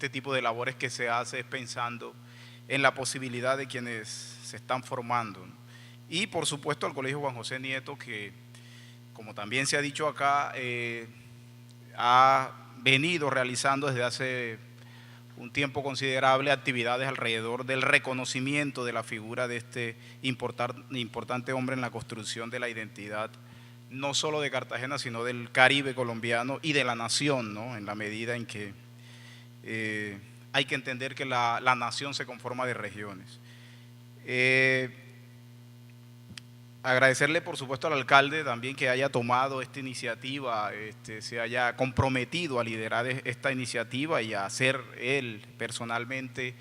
este tipo de labores que se hace es pensando en la posibilidad de quienes se están formando, ¿no? Y por supuesto al Colegio Juan José Nieto, que como también se ha dicho acá, ha venido realizando desde hace un tiempo considerable actividades alrededor del reconocimiento de la figura de este importante hombre en la construcción de la identidad, no solo de Cartagena, sino del Caribe colombiano y de la nación, ¿no? En la medida en que hay que entender que la nación se conforma de regiones. Agradecerle por supuesto al alcalde también que haya tomado esta iniciativa, se haya comprometido a liderar esta iniciativa y a hacer él personalmente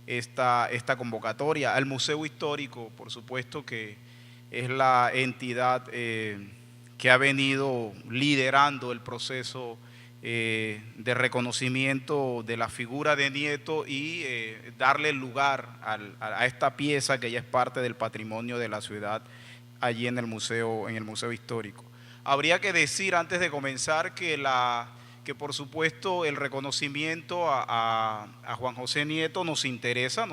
esta convocatoria. Al Museo Histórico, por supuesto, que es la entidad que ha venido liderando el proceso de reconocimiento de la figura de Nieto y darle lugar a esta pieza que ya es parte del patrimonio de la ciudad allí en el museo histórico. Habría que decir antes de comenzar que por supuesto el reconocimiento a Juan José Nieto nos interesa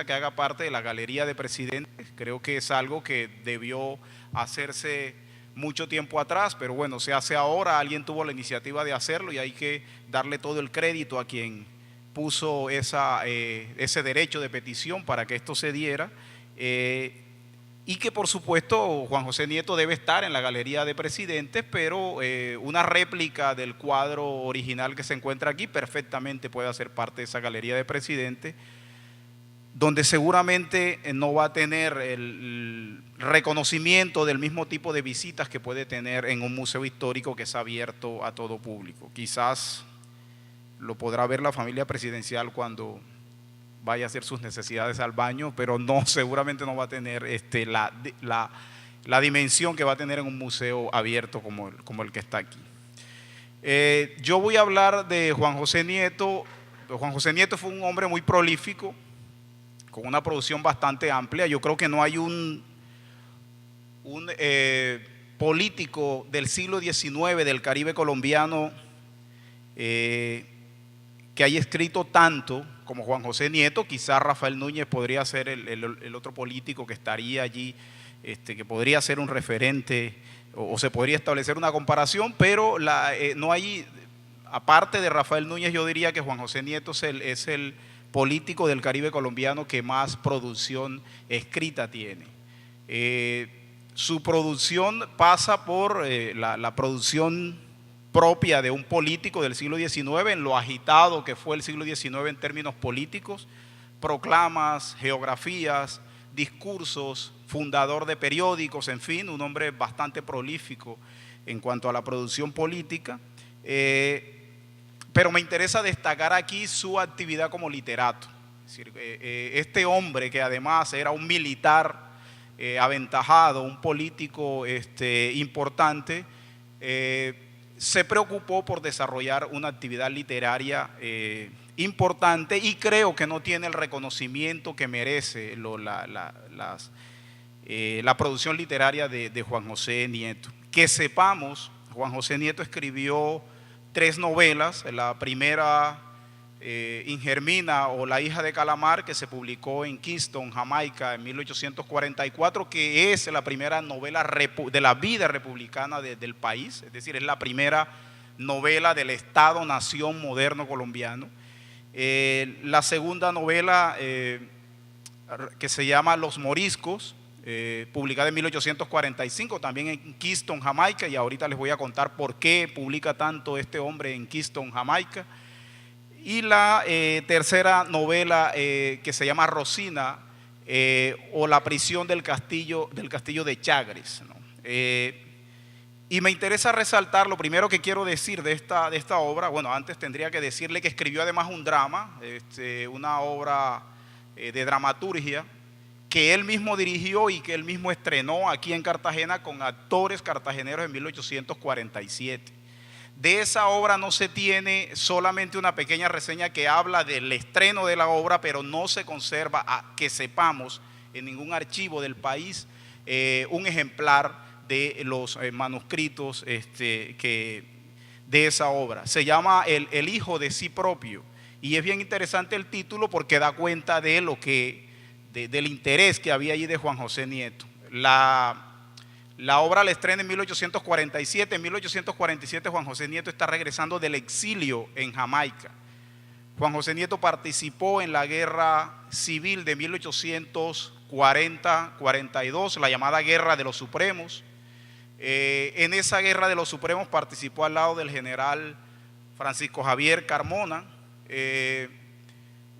que haga parte de la galería de presidentes. Creo que es algo que debió hacerse mucho tiempo atrás, pero bueno, se hace ahora, alguien tuvo la iniciativa de hacerlo y hay que darle todo el crédito a quien puso ese derecho de petición para que esto se diera. Y que por supuesto Juan José Nieto debe estar en la galería de presidentes, pero una réplica del cuadro original que se encuentra aquí perfectamente puede hacer parte de esa galería de presidentes, donde seguramente no va a tener el reconocimiento del mismo tipo de visitas que puede tener en un museo histórico que es abierto a todo público. Quizás lo podrá ver la familia presidencial cuando vaya a hacer sus necesidades al baño, pero no, seguramente no va a tener la dimensión que va a tener en un museo abierto como el que está aquí. Yo voy a hablar de Juan José Nieto. Juan José Nieto fue un hombre muy prolífico, con una producción bastante amplia. Yo creo que no hay un político del siglo XIX del Caribe colombiano que haya escrito tanto como Juan José Nieto. Quizás Rafael Núñez podría ser el otro político que estaría allí, que podría ser un referente o se podría establecer una comparación, pero no hay, aparte de Rafael Núñez, yo diría que Juan José Nieto es el político del Caribe colombiano que más producción escrita tiene. Su producción pasa por la producción propia de un político del siglo XIX, en lo agitado que fue el siglo XIX en términos políticos, proclamas, geografías, discursos, fundador de periódicos, en fin, un hombre bastante prolífico en cuanto a la producción política. Pero me interesa destacar aquí su actividad como literato. Es decir, este hombre que además era un militar aventajado, un político importante, se preocupó por desarrollar una actividad literaria importante y creo que no tiene el reconocimiento que merece la producción literaria de Juan José Nieto. Que sepamos, Juan José Nieto escribió 3 novelas, la primera Ingermina o La hija de Calamar, que se publicó en Kingston, Jamaica, en 1844, que es la primera novela de la vida republicana del país, es decir, es la primera novela del Estado-nación moderno colombiano. La segunda novela que se llama Los Moriscos, publicada en 1845, también en Kingston, Jamaica, y ahorita les voy a contar por qué publica tanto este hombre en Kingston, Jamaica. Y la tercera novela que se llama Rosina, o La prisión del castillo de Chagres, ¿no? Y me interesa resaltar, lo primero que quiero decir de esta obra, bueno, antes tendría que decirle que escribió además un drama, una obra de dramaturgia, que él mismo dirigió y que él mismo estrenó aquí en Cartagena con actores cartageneros en 1847. De esa obra no se tiene solamente una pequeña reseña que habla del estreno de la obra, pero no se conserva, que sepamos, en ningún archivo del país un ejemplar de los manuscritos de esa obra. Se llama El hijo de sí propio Y es bien interesante el título porque da cuenta de del interés que había allí de Juan José Nieto. La obra la estrena en 1847. En 1847 Juan José Nieto está regresando del exilio en Jamaica. Juan José Nieto participó en la guerra civil de 1840-42, la llamada Guerra de los Supremos. En esa Guerra de los Supremos participó al lado del general Francisco Javier Carmona,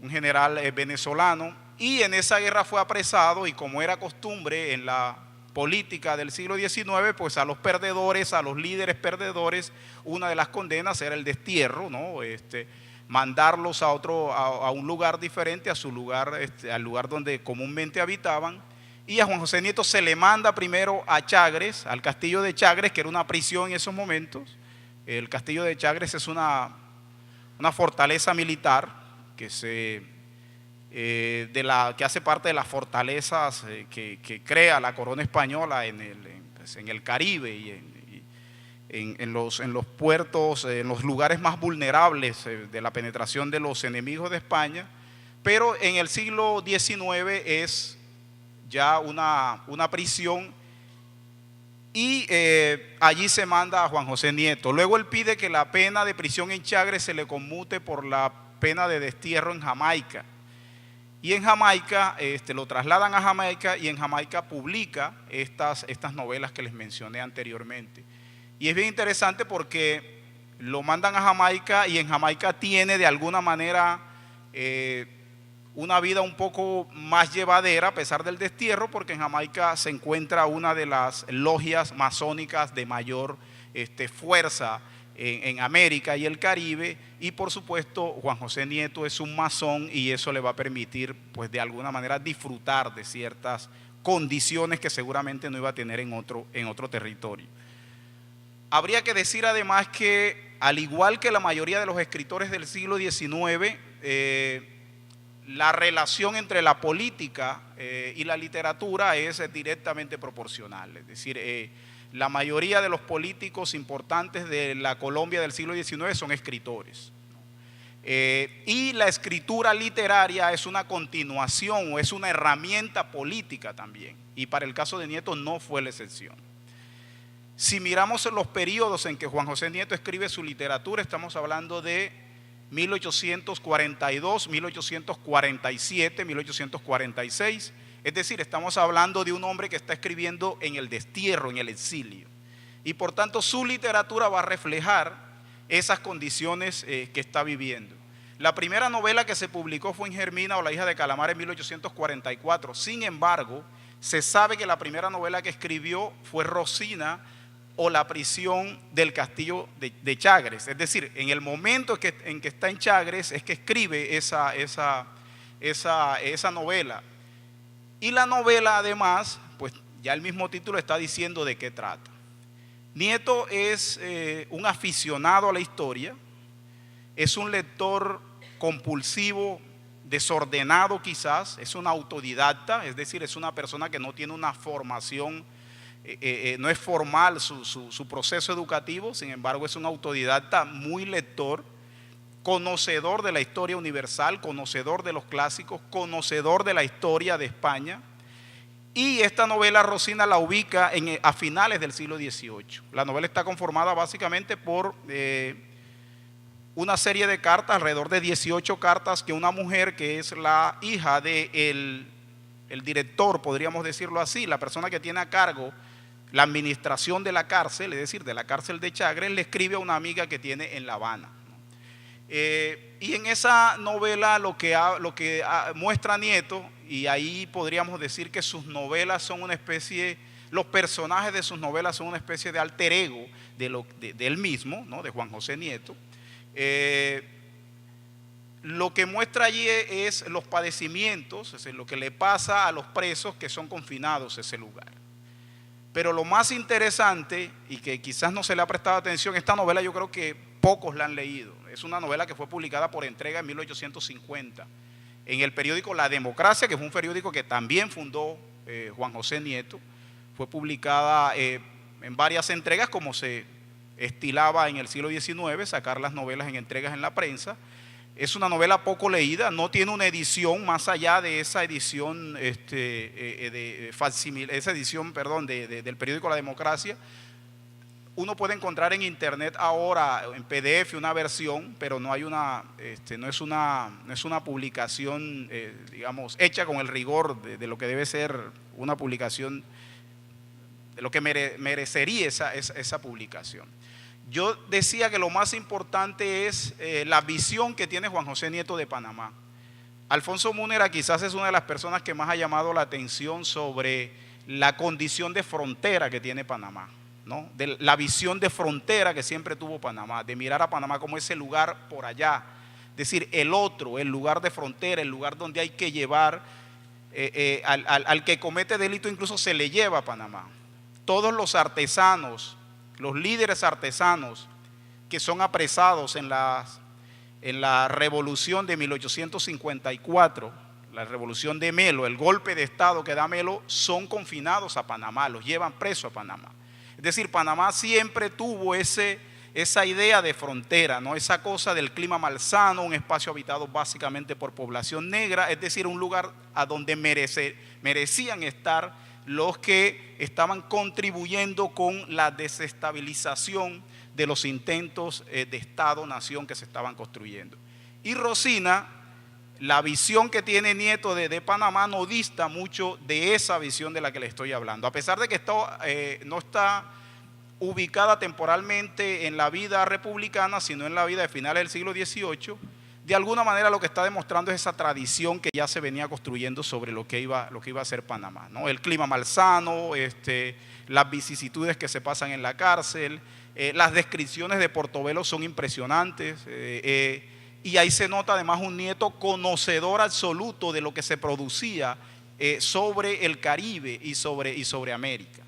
un general venezolano, y en esa guerra fue apresado, y como era costumbre en la política del siglo XIX, pues a los perdedores, a los líderes perdedores, una de las condenas era el destierro, ¿no? Mandarlos a un lugar diferente, a su lugar, al lugar donde comúnmente habitaban. Y a Juan José Nieto se le manda primero a Chagres, al castillo de Chagres, que era una prisión en esos momentos. El castillo de Chagres es una fortaleza militar que hace parte de las fortalezas que crea la corona española en el Caribe y en los puertos, en los lugares más vulnerables de la penetración de los enemigos de España. Pero en el siglo XIX es ya una prisión, y allí se manda a Juan José Nieto. Luego él pide que la pena de prisión en Chagres se le conmute por la pena de destierro en Jamaica. Y en Jamaica lo trasladan a Jamaica, y en Jamaica publica estas novelas que les mencioné anteriormente. Y es bien interesante porque lo mandan a Jamaica, y en Jamaica tiene de alguna manera una vida un poco más llevadera a pesar del destierro, porque en Jamaica se encuentra una de las logias masónicas de mayor fuerza en América y el Caribe, y por supuesto Juan José Nieto es un masón, y eso le va a permitir pues de alguna manera disfrutar de ciertas condiciones que seguramente no iba a tener en otro territorio. Habría que decir además que, al igual que la mayoría de los escritores del siglo XIX, la relación entre la política y la literatura es directamente proporcional. Es decir, la mayoría de los políticos importantes de la Colombia del siglo XIX son escritores. Y la escritura literaria es una continuación, o es una herramienta política también. Y para el caso de Nieto no fue la excepción. Si miramos los periodos en que Juan José Nieto escribe su literatura, estamos hablando de 1842, 1847, 1846. Es decir, estamos hablando de un hombre que está escribiendo en el destierro, en el exilio. Y por tanto su literatura va a reflejar esas condiciones que está viviendo. La primera novela que se publicó fue Ingermina o la hija de Calamar en 1844. Sin embargo, se sabe que la primera novela que escribió fue Rosina, o la prisión del castillo de Chagres. Es decir, en el momento en que está en Chagres es que escribe esa novela. Y la novela además, pues ya el mismo título está diciendo de qué trata. Nieto es un aficionado a la historia, es un lector compulsivo, desordenado quizás, es un autodidacta, es decir, es una persona que no tiene una formación, no es formal su proceso educativo. Sin embargo, es un autodidacta muy lector, conocedor de la historia universal, conocedor de los clásicos, conocedor de la historia de España. Y esta novela Rosina la ubica a finales del siglo XVIII. La novela está conformada básicamente por una serie de cartas, alrededor de 18 cartas, que una mujer que es la hija del director, podríamos decirlo así, la persona que tiene a cargo la administración de la cárcel, es decir, de la cárcel de Chagres, le escribe a una amiga que tiene en La Habana. Y en esa novela lo que muestra Nieto, y ahí podríamos decir que sus novelas son una especie, los personajes de sus novelas son una especie de alter ego de él mismo, ¿no? De Juan José Nieto. Lo que muestra allí es los padecimientos, es decir, lo que le pasa a los presos que son confinados a ese lugar. Pero lo más interesante, y que quizás no se le ha prestado atención, esta novela yo creo que pocos la han leído. Es una novela que fue publicada por entrega en 1850 en el periódico La Democracia, que fue un periódico que también fundó Juan José Nieto. Fue publicada en varias entregas, como se estilaba en el siglo XIX, sacar las novelas en entregas en la prensa. Es una novela poco leída, no tiene una edición más allá de esa edición, esa edición, perdón, del periódico La Democracia. Uno puede encontrar en internet ahora en PDF una versión, pero no hay no es una publicación, digamos, hecha con el rigor de lo que debe ser una publicación, de lo que merecería esa publicación. Yo decía que lo más importante es la visión que tiene Juan José Nieto de Panamá. Alfonso Múnera quizás es una de las personas que más ha llamado la atención sobre la condición de frontera que tiene Panamá, ¿no? De la visión de frontera que siempre tuvo Panamá, de mirar a Panamá como ese lugar por allá, es decir, el otro, el lugar de frontera, el lugar donde hay que llevar, al que comete delito incluso se le lleva a Panamá. Todos los artesanos, los líderes artesanos que son apresados en la revolución de 1854, la revolución de Melo, el golpe de Estado que da Melo, son confinados a Panamá, los llevan presos a Panamá. Es decir, Panamá siempre tuvo esa idea de frontera, ¿no? Esa cosa del clima malsano, un espacio habitado básicamente por población negra, es decir, un lugar a donde merecían estar los que estaban contribuyendo con la desestabilización de los intentos de Estado-nación que se estaban construyendo. Y Rosina, la visión que tiene Nieto de Panamá no dista mucho de esa visión de la que le estoy hablando. A pesar de que no está ubicada temporalmente en la vida republicana, sino en la vida de finales del siglo XVIII, de alguna manera lo que está demostrando es esa tradición que ya se venía construyendo sobre lo que iba a ser Panamá, ¿no? El clima malsano, las vicisitudes que se pasan en la cárcel, las descripciones de Portobelo son impresionantes, y ahí se nota además un Nieto conocedor absoluto de lo que se producía sobre el Caribe y sobre América.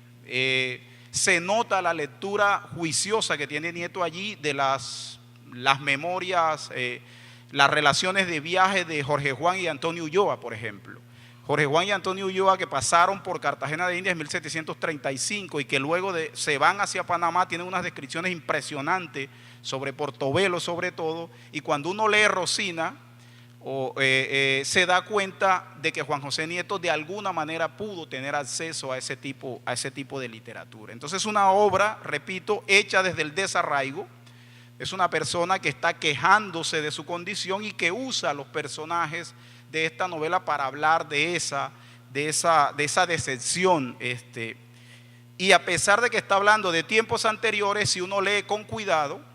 Se nota la lectura juiciosa que tiene Nieto allí de las memorias, las relaciones de viaje de Jorge Juan y Antonio Ulloa, por ejemplo. Jorge Juan y Antonio Ulloa, que pasaron por Cartagena de Indias en 1735 y que luego se van hacia Panamá, tienen unas descripciones impresionantes sobre Portobelo sobre todo, y cuando uno lee Rosina, se da cuenta de que Juan José Nieto de alguna manera pudo tener acceso a ese tipo de literatura. Entonces es una obra, repito, hecha desde el desarraigo. Es una persona que está quejándose de su condición y que usa los personajes de esta novela para hablar de esa decepción. Y a pesar de que está hablando de tiempos anteriores, si uno lee con cuidado,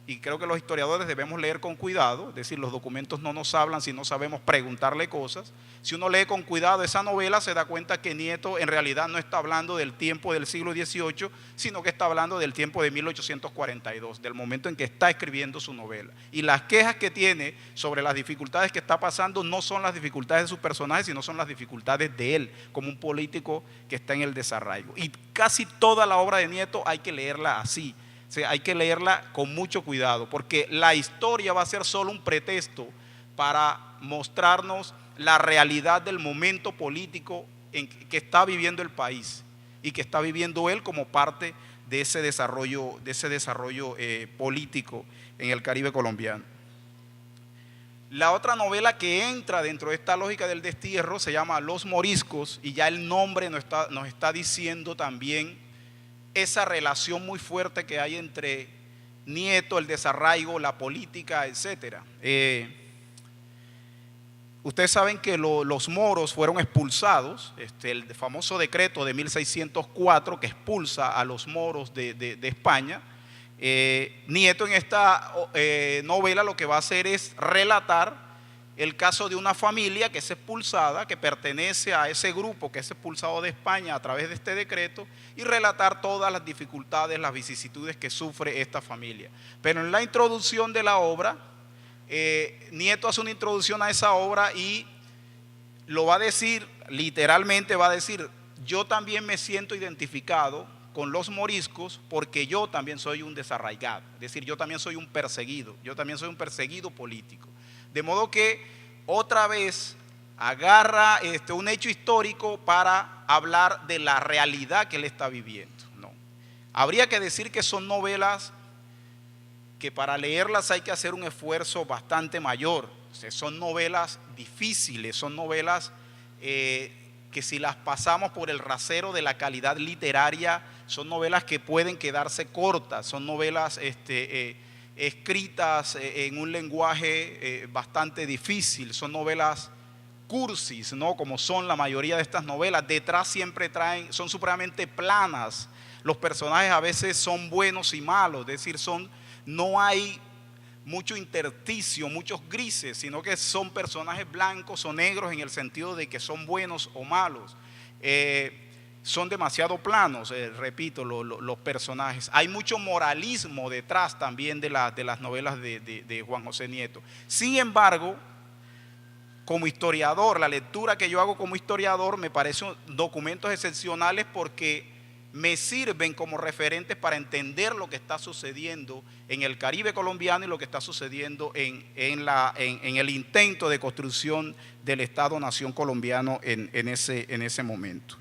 y creo que los historiadores debemos leer con cuidado, es decir, los documentos no nos hablan si no sabemos preguntarle cosas. Si uno lee con cuidado esa novela, se da cuenta que Nieto en realidad no está hablando del tiempo del siglo XVIII, sino que está hablando del tiempo de 1842, del momento en que está escribiendo su novela. Y las quejas que tiene sobre las dificultades que está pasando no son las dificultades de sus personajes, sino son las dificultades de él, como un político que está en el desarraigo. Y casi toda la obra de Nieto hay que leerla así. O sea, hay que leerla con mucho cuidado, porque la historia va a ser solo un pretexto para mostrarnos la realidad del momento político que está viviendo el país y que está viviendo él como parte de ese desarrollo político en el Caribe colombiano. La otra novela que entra dentro de esta lógica del destierro se llama Los Moriscos, y ya el nombre nos está diciendo también esa relación muy fuerte que hay entre Nieto, el desarraigo, la política, etc. Ustedes saben que los moros fueron expulsados, el famoso decreto de 1604 que expulsa a los moros de España. Nieto en esta novela lo que va a hacer es relatar el caso de una familia que es expulsada, que pertenece a ese grupo que es expulsado de España a través de este decreto, y relatar todas las dificultades, las vicisitudes que sufre esta familia. Pero en la introducción de la obra, Nieto hace una introducción a esa obra y lo va a decir, literalmente va a decir: yo también me siento identificado con los moriscos porque yo también soy un desarraigado, es decir, yo también soy un perseguido, político. De modo que otra vez agarra un hecho histórico para hablar de la realidad que él está viviendo, ¿no? Habría que decir que son novelas que para leerlas hay que hacer un esfuerzo bastante mayor. O sea, son novelas difíciles, son novelas que si las pasamos por el rasero de la calidad literaria, son novelas que pueden quedarse cortas, son novelas escritas en un lenguaje bastante difícil, son novelas cursis, ¿no? Como son la mayoría de estas novelas. Detrás siempre son supremamente planas. Los personajes a veces son buenos y malos, es decir, no hay mucho intersticio, muchos grises, sino que son personajes blancos o negros en el sentido de que son buenos o malos. Son demasiado planos, repito, los personajes. Hay mucho moralismo detrás también de las novelas de Juan José Nieto. Sin embargo, como historiador, la lectura que yo hago como historiador me parecen documentos excepcionales porque me sirven como referentes para entender lo que está sucediendo en el Caribe colombiano y lo que está sucediendo en el intento de construcción del Estado-Nación colombiano en ese momento.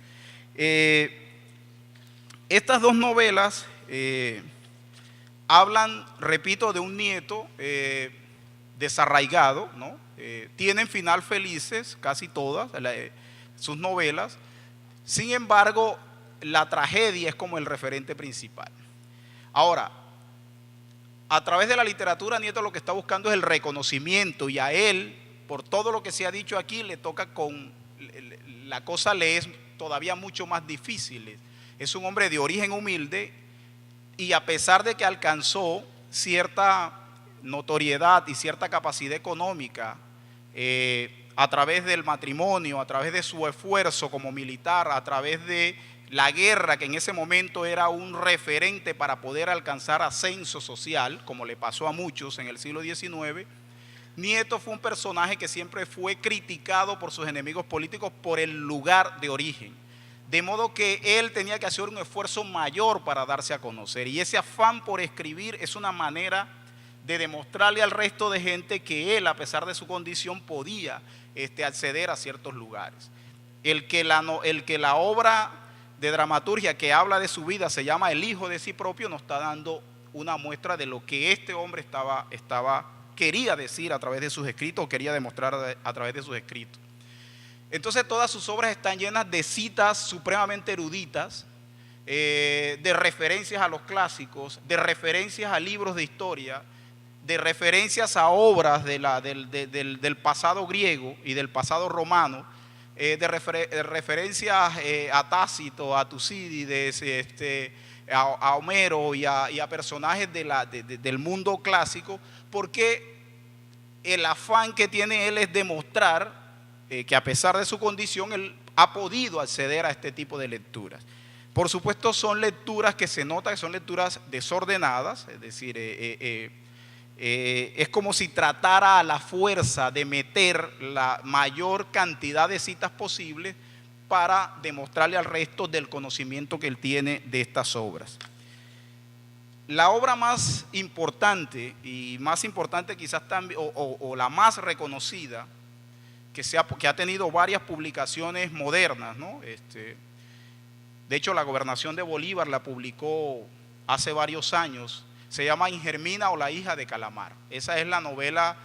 Estas dos novelas hablan, repito, de un nieto desarraigado, ¿no? Tienen final felices, casi todas sus novelas. Sin embargo, la tragedia es como el referente principal. Ahora, a través de la literatura, Nieto lo que está buscando es el reconocimiento, y a él, por todo lo que se ha dicho aquí, le toca la cosa le es todavía mucho más difícil. Es un hombre de origen humilde y a pesar de que alcanzó cierta notoriedad y cierta capacidad económica a través del matrimonio, a través de su esfuerzo como militar, a través de la guerra, que en ese momento era un referente para poder alcanzar ascenso social, como le pasó a muchos en el siglo XIX, Nieto fue un personaje que siempre fue criticado por sus enemigos políticos por el lugar de origen. De modo que él tenía que hacer un esfuerzo mayor para darse a conocer. Y ese afán por escribir es una manera de demostrarle al resto de gente que él, a pesar de su condición, podía acceder a ciertos lugares. El que la obra de dramaturgia que habla de su vida se llama El hijo de sí propio, nos está dando una muestra de lo que este hombre quería decir a través de sus escritos, o quería demostrar a través de sus escritos. Entonces todas sus obras están llenas de citas supremamente eruditas, de referencias a los clásicos, de referencias a libros de historia, de referencias a obras del pasado griego y del pasado romano, de referencias a Tácito, a Tucídides, a Homero y a personajes del mundo clásico, porque el afán que tiene él es demostrar que a pesar de su condición, él ha podido acceder a este tipo de lecturas. Por supuesto, son lecturas que se nota que son lecturas desordenadas, es decir, es como si tratara a la fuerza de meter la mayor cantidad de citas posibles para demostrarle al resto del conocimiento que él tiene de estas obras. La obra más importante, y más importante quizás también, o la más reconocida, que ha tenido varias publicaciones modernas, ¿no? De hecho, la Gobernación de Bolívar la publicó hace varios años, se llama Ingermina o la hija de Calamar. Esa es la novela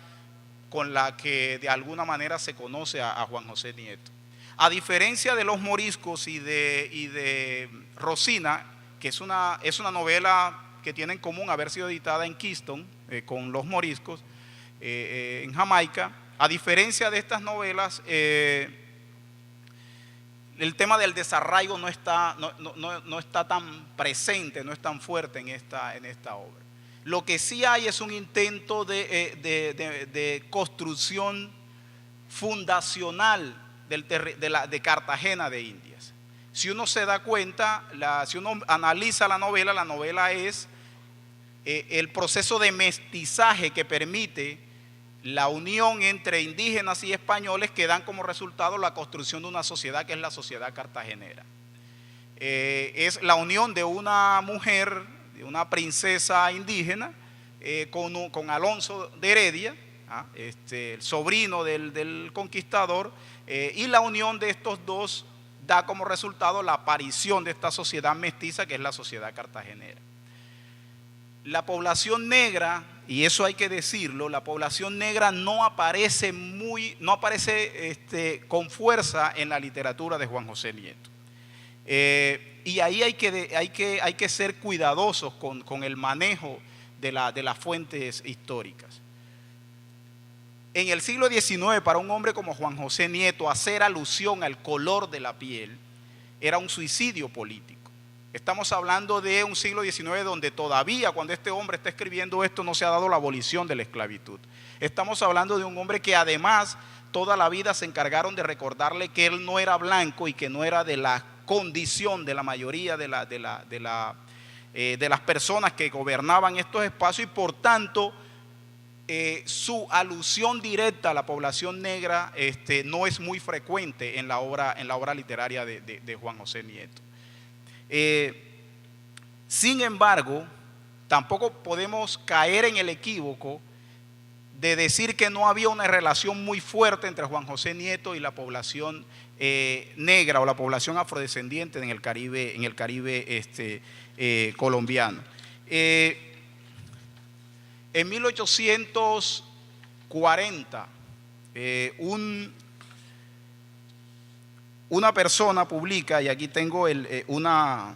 con la que de alguna manera se conoce a Juan José Nieto. A diferencia de Los Moriscos y de Rosina, que es una novela que tiene en común haber sido editada en Kingston con Los Moriscos, en Jamaica. A diferencia de estas novelas, el tema del desarraigo no está tan presente, no es tan fuerte en esta obra. Lo que sí hay es un intento de construcción fundacional de Cartagena de Indias. Si uno se da cuenta, si uno analiza la novela es el proceso de mestizaje que permite la unión entre indígenas y españoles, que dan como resultado la construcción de una sociedad que es la sociedad cartagenera. Es la unión de una mujer, de una princesa indígena, con Alonso de Heredia, el sobrino del conquistador, y la unión de estos dos da como resultado la aparición de esta sociedad mestiza que es la sociedad cartagenera. la población negra, y eso hay que decirlo, la población negra no aparece con fuerza en la literatura de Juan José Nieto. Y ahí hay que ser cuidadosos con el manejo de las fuentes históricas. En el siglo XIX, para un hombre como Juan José Nieto, hacer alusión al color de la piel era un suicidio político. Estamos hablando de un siglo XIX donde todavía, cuando este hombre está escribiendo esto, no se ha dado la abolición de la esclavitud. Estamos hablando de un hombre que además toda la vida se encargaron de recordarle que él no era blanco y que no era de la condición de la mayoría de las personas que gobernaban estos espacios, y por tanto su alusión directa a la población negra no es muy frecuente en la obra literaria de Juan José Nieto. Sin embargo, tampoco podemos caer en el equívoco de decir que no había una relación muy fuerte entre Juan José Nieto y la población negra o la población afrodescendiente en el Caribe colombiano. En 1840, una persona publica, y aquí tengo una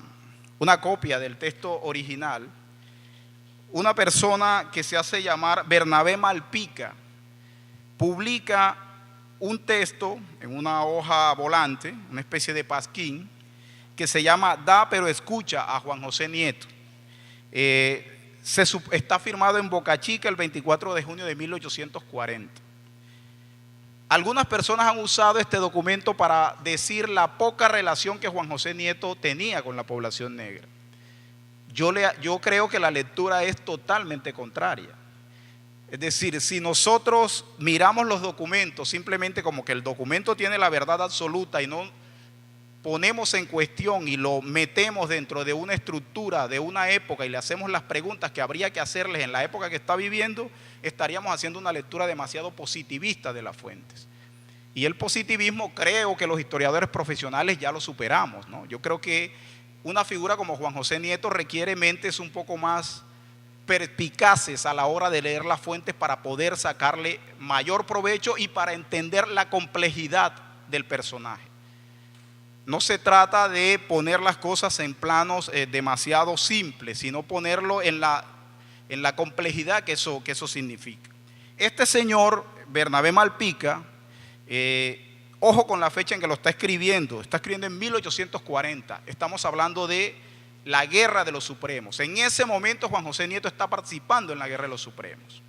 copia del texto original, una persona que se hace llamar Bernabé Malpica, publica un texto en una hoja volante, una especie de pasquín, que se llama Da pero escucha a Juan José Nieto. Está firmado en Boca Chica el 24 de junio de 1840. Algunas personas han usado este documento para decir la poca relación que Juan José Nieto tenía con la población negra. Yo creo que la lectura es totalmente contraria. Es decir, si nosotros miramos los documentos simplemente como que el documento tiene la verdad absoluta y no ponemos en cuestión y lo metemos dentro de una estructura de una época y le hacemos las preguntas que habría que hacerles en la época que está viviendo, estaríamos haciendo una lectura demasiado positivista de las fuentes. Y el positivismo, creo que los historiadores profesionales ya lo superamos, ¿no? Yo creo que una figura como Juan José Nieto requiere mentes un poco más perspicaces a la hora de leer las fuentes para poder sacarle mayor provecho y para entender la complejidad del personaje. No se trata de poner las cosas en planos demasiado simples, sino ponerlo en la complejidad que eso significa. Este señor, Bernabé Malpica, ojo con la fecha en que lo está escribiendo en 1840, estamos hablando de la Guerra de los Supremos. En ese momento Juan José Nieto está participando en la Guerra de los Supremos.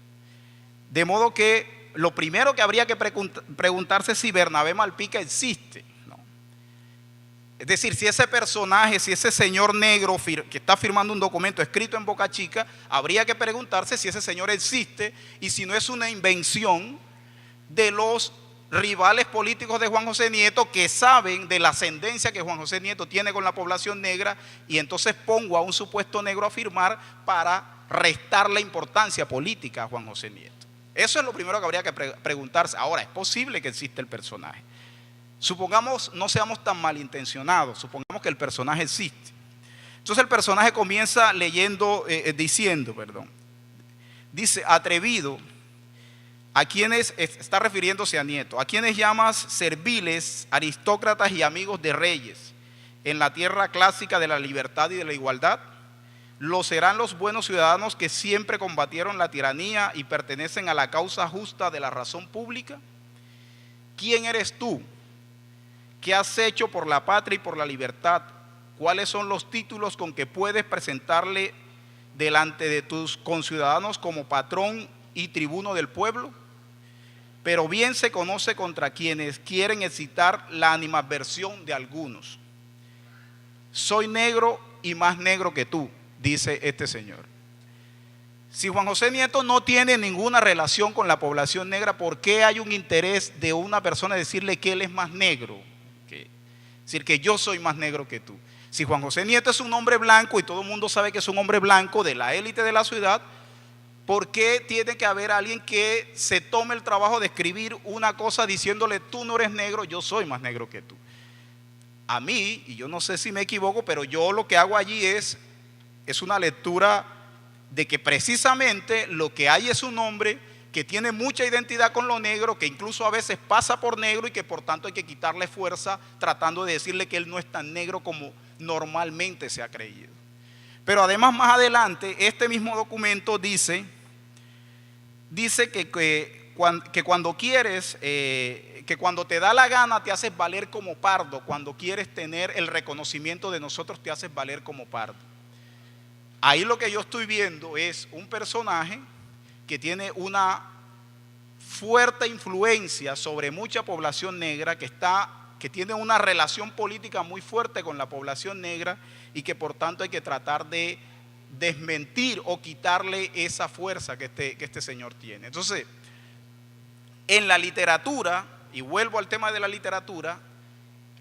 De modo que lo primero que habría que preguntarse es si Bernabé Malpica existe. Es decir, si ese personaje, si ese señor negro que está firmando un documento escrito en Boca Chica, habría que preguntarse si ese señor existe y si no es una invención de los rivales políticos de Juan José Nieto que saben de la ascendencia que Juan José Nieto tiene con la población negra, y entonces pongo a un supuesto negro a firmar para restarle importancia política a Juan José Nieto. Eso es lo primero que habría que preguntarse. Ahora, ¿es posible que exista el personaje? Supongamos, no seamos tan malintencionados, supongamos que el personaje existe. Entonces el personaje comienza dice, atrevido, a quienes, está refiriéndose a Nieto, a quienes llamas serviles, aristócratas y amigos de reyes, en la tierra clásica de la libertad y de la igualdad, lo serán los buenos ciudadanos que siempre combatieron la tiranía y pertenecen a la causa justa de la razón pública. ¿Quién eres tú? ¿Qué has hecho por la patria y por la libertad? ¿Cuáles son los títulos con que puedes presentarle delante de tus conciudadanos como patrón y tribuno del pueblo? Pero bien se conoce contra quienes quieren excitar la animadversión de algunos. Soy negro y más negro que tú, dice este señor. Si Juan José Nieto no tiene ninguna relación con la población negra, ¿por qué hay un interés de una persona decirle que él es más negro? Es decir, que yo soy más negro que tú. Si Juan José Nieto es un hombre blanco y todo el mundo sabe que es un hombre blanco de la élite de la ciudad, ¿por qué tiene que haber alguien que se tome el trabajo de escribir una cosa diciéndole tú no eres negro, yo soy más negro que tú? A mí, y yo no sé si me equivoco, pero yo lo que hago allí es una lectura de que precisamente lo que hay es un hombre que tiene mucha identidad con lo negro, que incluso a veces pasa por negro y que por tanto hay que quitarle fuerza tratando de decirle que él no es tan negro como normalmente se ha creído. Pero además, más adelante, este mismo documento dice que cuando quieres, que cuando te da la gana te haces valer como pardo, cuando quieres tener el reconocimiento de nosotros te haces valer como pardo. Ahí lo que yo estoy viendo es un personaje que tiene una fuerte influencia sobre mucha población negra, que tiene una relación política muy fuerte con la población negra y que por tanto hay que tratar de desmentir o quitarle esa fuerza que este señor tiene. Entonces, en la literatura, y vuelvo al tema de la literatura,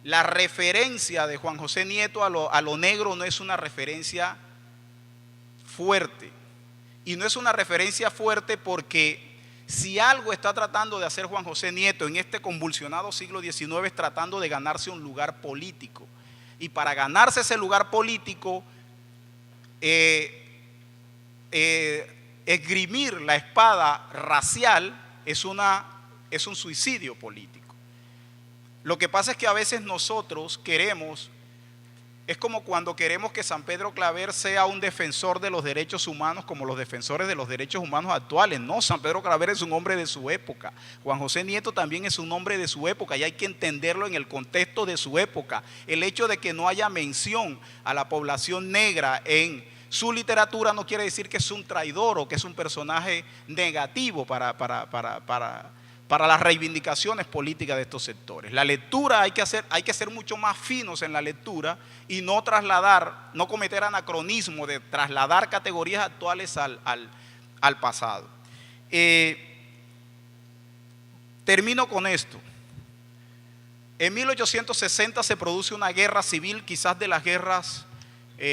la referencia de Juan José Nieto a lo negro no es una referencia fuerte. Y no es una referencia fuerte porque si algo está tratando de hacer Juan José Nieto en este convulsionado siglo XIX es tratando de ganarse un lugar político. Y para ganarse ese lugar político, esgrimir la espada racial es un suicidio político. Lo que pasa es que a veces nosotros queremos, es como cuando queremos que San Pedro Claver sea un defensor de los derechos humanos como los defensores de los derechos humanos actuales. No, San Pedro Claver es un hombre de su época. Juan José Nieto también es un hombre de su época y hay que entenderlo en el contexto de su época. El hecho de que no haya mención a la población negra en su literatura no quiere decir que es un traidor o que es un personaje negativo para las reivindicaciones políticas de estos sectores. La lectura hay que ser mucho más finos en la lectura y no cometer anacronismo de trasladar categorías actuales al pasado. Termino con esto. En 1860 se produce una guerra civil, quizás de las guerras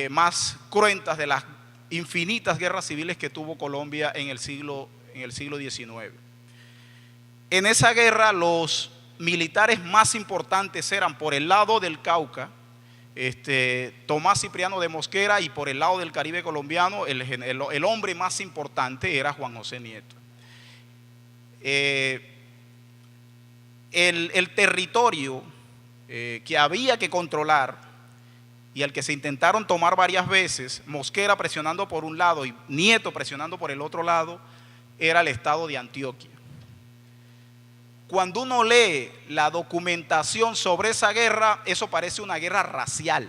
más cruentas, de las infinitas guerras civiles que tuvo Colombia en el siglo XIX. En esa guerra los militares más importantes eran por el lado del Cauca, Tomás Cipriano de Mosquera, y por el lado del Caribe colombiano el hombre más importante era Juan José Nieto. El territorio que había que controlar y al que se intentaron tomar varias veces, Mosquera presionando por un lado y Nieto presionando por el otro lado, era el estado de Antioquia. Cuando uno lee la documentación sobre esa guerra, eso parece una guerra racial.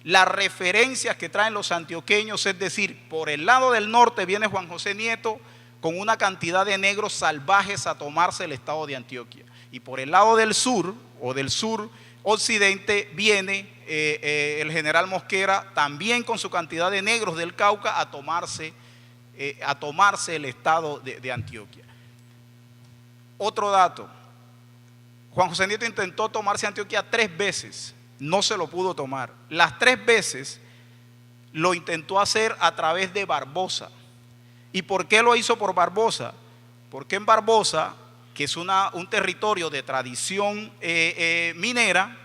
Las referencias que traen los antioqueños, es decir, por el lado del norte viene Juan José Nieto con una cantidad de negros salvajes a tomarse el estado de Antioquia. Y por el lado del sur, o del sur occidente, viene el general Mosquera también con su cantidad de negros del Cauca a tomarse el estado de Antioquia. Otro dato, Juan José Nieto intentó tomarse Antioquia 3 veces, no se lo pudo tomar. Las 3 veces lo intentó hacer a través de Barbosa. ¿Y por qué lo hizo por Barbosa? Porque en Barbosa, que es un territorio de tradición minera,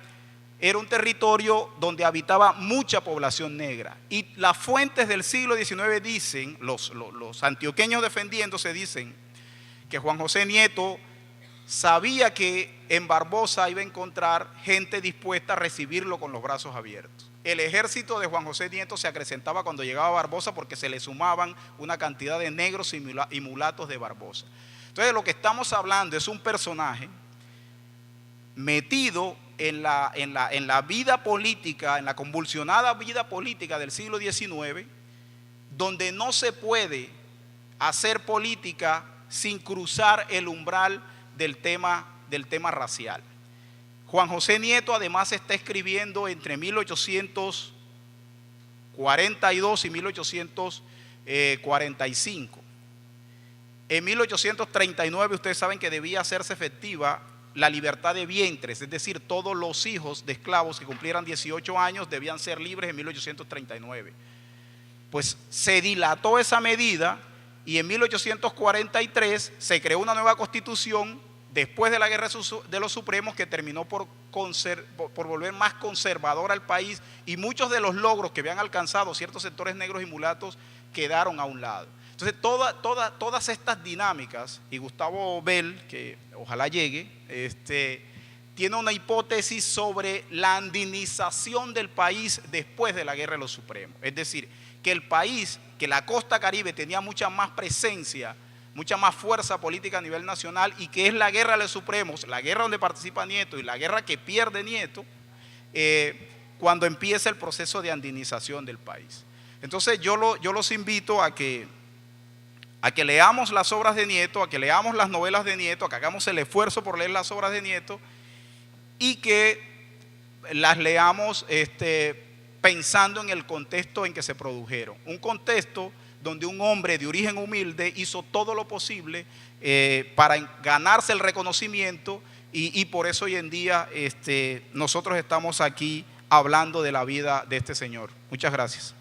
era un territorio donde habitaba mucha población negra. Y las fuentes del siglo XIX dicen, los antioqueños defendiéndose dicen, que Juan José Nieto sabía que en Barbosa iba a encontrar gente dispuesta a recibirlo con los brazos abiertos. El ejército de Juan José Nieto se acrecentaba cuando llegaba a Barbosa porque se le sumaban una cantidad de negros y mulatos de Barbosa. Entonces lo que estamos hablando es un personaje metido en la vida política, en la convulsionada vida política del siglo XIX, donde no se puede hacer política sin cruzar el umbral del tema racial. Juan José Nieto además está escribiendo entre 1842 y 1845. En 1839 ustedes saben que debía hacerse efectiva la libertad de vientres, es decir, todos los hijos de esclavos que cumplieran 18 años debían ser libres en 1839. Pues se dilató esa medida y en 1843 se creó una nueva constitución después de la guerra de los supremos que terminó por volver más conservador al país, y muchos de los logros que habían alcanzado ciertos sectores negros y mulatos quedaron a un lado. Entonces todas estas dinámicas, y Gustavo Bell, que ojalá llegue, tiene una hipótesis sobre la andinización del país después de la Guerra de los Supremos. Es decir, que el país, que la costa caribe tenía mucha más presencia, mucha más fuerza política a nivel nacional, y que es la Guerra de los Supremos, la guerra donde participa Nieto y la guerra que pierde Nieto, cuando empieza el proceso de andinización del país. Entonces yo los invito a que leamos las obras de Nieto, a que leamos las novelas de Nieto, a que hagamos el esfuerzo por leer las obras de Nieto y que las leamos pensando en el contexto en que se produjeron. Un contexto donde un hombre de origen humilde hizo todo lo posible para ganarse el reconocimiento y por eso hoy en día nosotros estamos aquí hablando de la vida de este señor. Muchas gracias.